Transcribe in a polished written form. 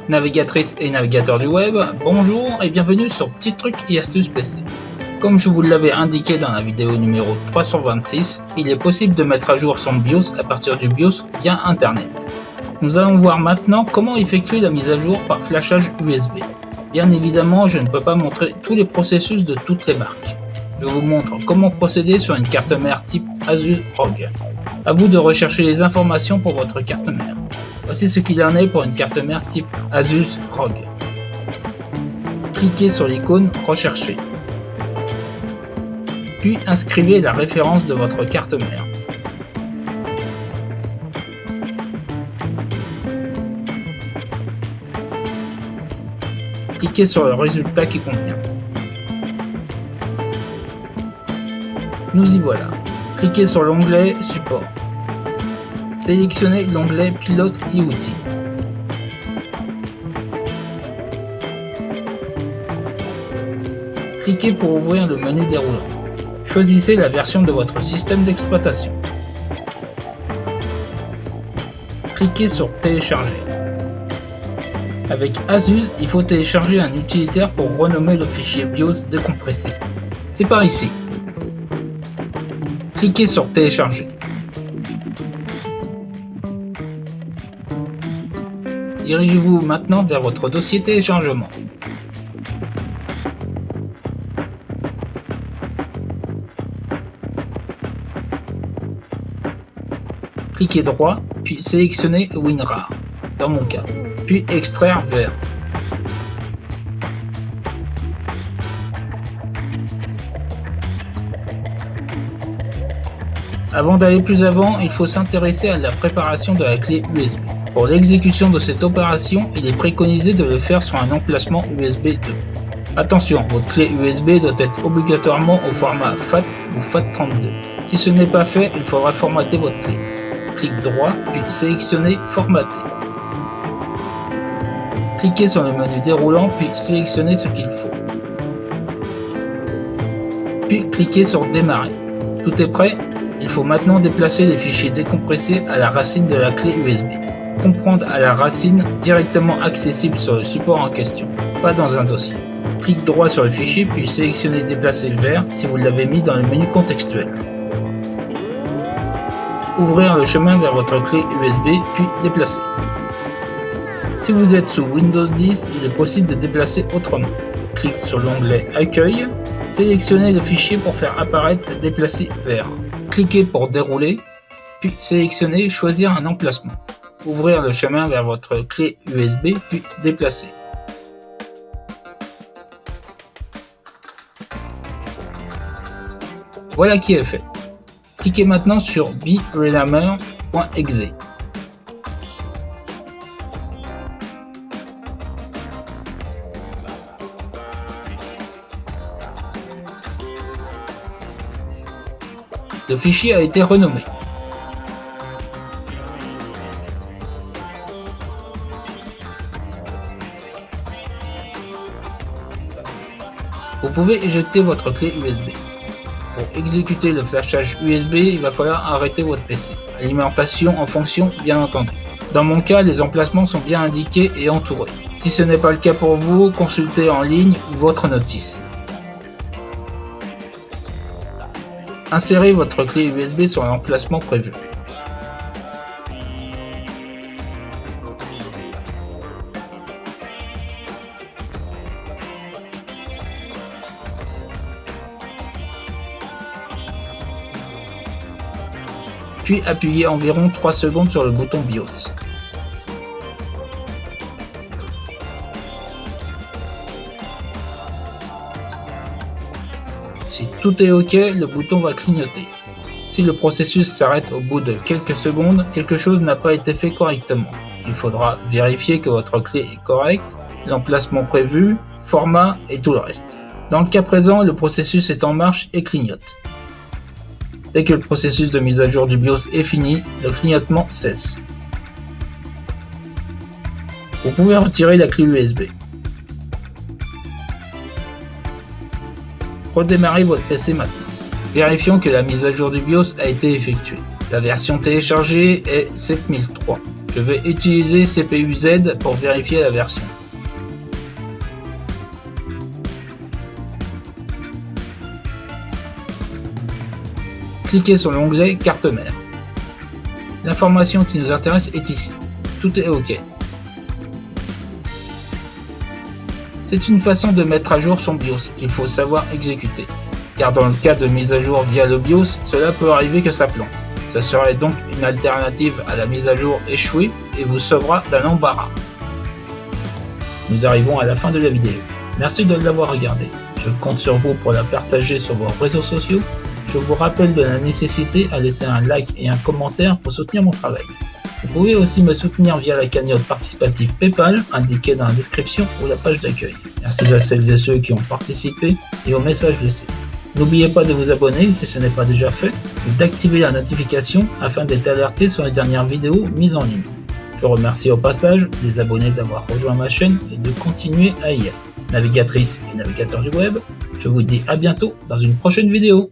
Navigatrices et navigateurs du web, bonjour et bienvenue sur Petits Trucs et Astuces PC. Comme je vous l'avais indiqué dans la vidéo numéro 326, il est possible de mettre à jour son BIOS à partir du BIOS via Internet. Nous allons voir maintenant comment effectuer la mise à jour par flashage USB. Bien évidemment, je ne peux pas montrer tous les processus de toutes les marques. Je vous montre comment procéder sur une carte mère type Asus ROG. A vous de rechercher les informations pour votre carte mère. Voici ce qu'il en est pour une carte mère type Asus ROG. Cliquez sur l'icône Rechercher. Puis inscrivez la référence de votre carte mère. Cliquez sur le résultat qui convient. Nous y voilà. Cliquez sur l'onglet Support. Sélectionnez l'onglet Pilote et outils. Cliquez pour ouvrir le menu déroulant. Choisissez la version de votre système d'exploitation. Cliquez sur Télécharger. Avec Asus, il faut télécharger un utilitaire pour renommer le fichier BIOS décompressé. C'est par ici. Cliquez sur Télécharger. Dirigez-vous maintenant vers votre dossier téléchargement. Cliquez droit, puis sélectionnez WinRAR, dans mon cas, puis extraire vers. Avant d'aller plus avant, il faut s'intéresser à la préparation de la clé USB. Pour l'exécution de cette opération, il est préconisé de le faire sur un emplacement USB 2. Attention, votre clé USB doit être obligatoirement au format FAT ou FAT32. Si ce n'est pas fait, il faudra formater votre clé. Clic droit, puis sélectionnez Formater. Cliquez sur le menu déroulant, puis sélectionnez ce qu'il faut. Puis cliquez sur Démarrer. Tout est prêt? Il faut maintenant déplacer les fichiers décompressés à la racine de la clé USB. Comprendre à la racine directement accessible sur le support en question, pas dans un dossier. Clic droit sur le fichier puis sélectionnez Déplacer vers si vous l'avez mis dans le menu contextuel. Ouvrir le chemin vers votre clé USB puis déplacer. Si vous êtes sous Windows 10, il est possible de déplacer autrement. Clic sur l'onglet Accueil, sélectionnez le fichier pour faire apparaître Déplacer vers. Cliquez pour dérouler, puis sélectionnez Choisir un emplacement. Ouvrir le chemin vers votre clé USB, puis déplacer. Voilà qui est fait. Cliquez maintenant sur berenamer.exe. Le fichier a été renommé. Vous pouvez éjecter votre clé USB. Pour exécuter le flashage USB, il va falloir arrêter votre PC. Alimentation en fonction, bien entendu. Dans mon cas, les emplacements sont bien indiqués et entourés. Si ce n'est pas le cas pour vous, consultez en ligne votre notice. Insérez votre clé USB sur l'emplacement prévu. Puis appuyez environ 3 secondes sur le bouton BIOS. Si tout est OK, le bouton va clignoter. Si le processus s'arrête au bout de quelques secondes, quelque chose n'a pas été fait correctement. Il faudra vérifier que votre clé est correcte, l'emplacement prévu, format et tout le reste. Dans le cas présent, le processus est en marche et clignote. Dès que le processus de mise à jour du BIOS est fini, le clignotement cesse. Vous pouvez retirer la clé USB. Redémarrez votre PC maintenant. Vérifions que la mise à jour du BIOS a été effectuée. La version téléchargée est 7003. Je vais utiliser CPU-Z pour vérifier la version. Cliquez sur l'onglet carte mère. L'information qui nous intéresse est ici. Tout est OK. C'est une façon de mettre à jour son BIOS qu'il faut savoir exécuter. Car dans le cas de mise à jour via le BIOS, cela peut arriver que ça plante. Ce serait donc une alternative à la mise à jour échouée et vous sauvera d'un embarras. Nous arrivons à la fin de la vidéo. Merci de l'avoir regardée. Je compte sur vous pour la partager sur vos réseaux sociaux. Je vous rappelle de la nécessité à laisser un like et un commentaire pour soutenir mon travail. Vous pouvez aussi me soutenir via la cagnotte participative PayPal indiquée dans la description ou la page d'accueil. Merci à celles et ceux qui ont participé et aux messages laissés. N'oubliez pas de vous abonner si ce n'est pas déjà fait et d'activer la notification afin d'être alerté sur les dernières vidéos mises en ligne. Je remercie au passage les abonnés d'avoir rejoint ma chaîne et de continuer à y être. Navigatrices et navigateurs du web, je vous dis à bientôt dans une prochaine vidéo.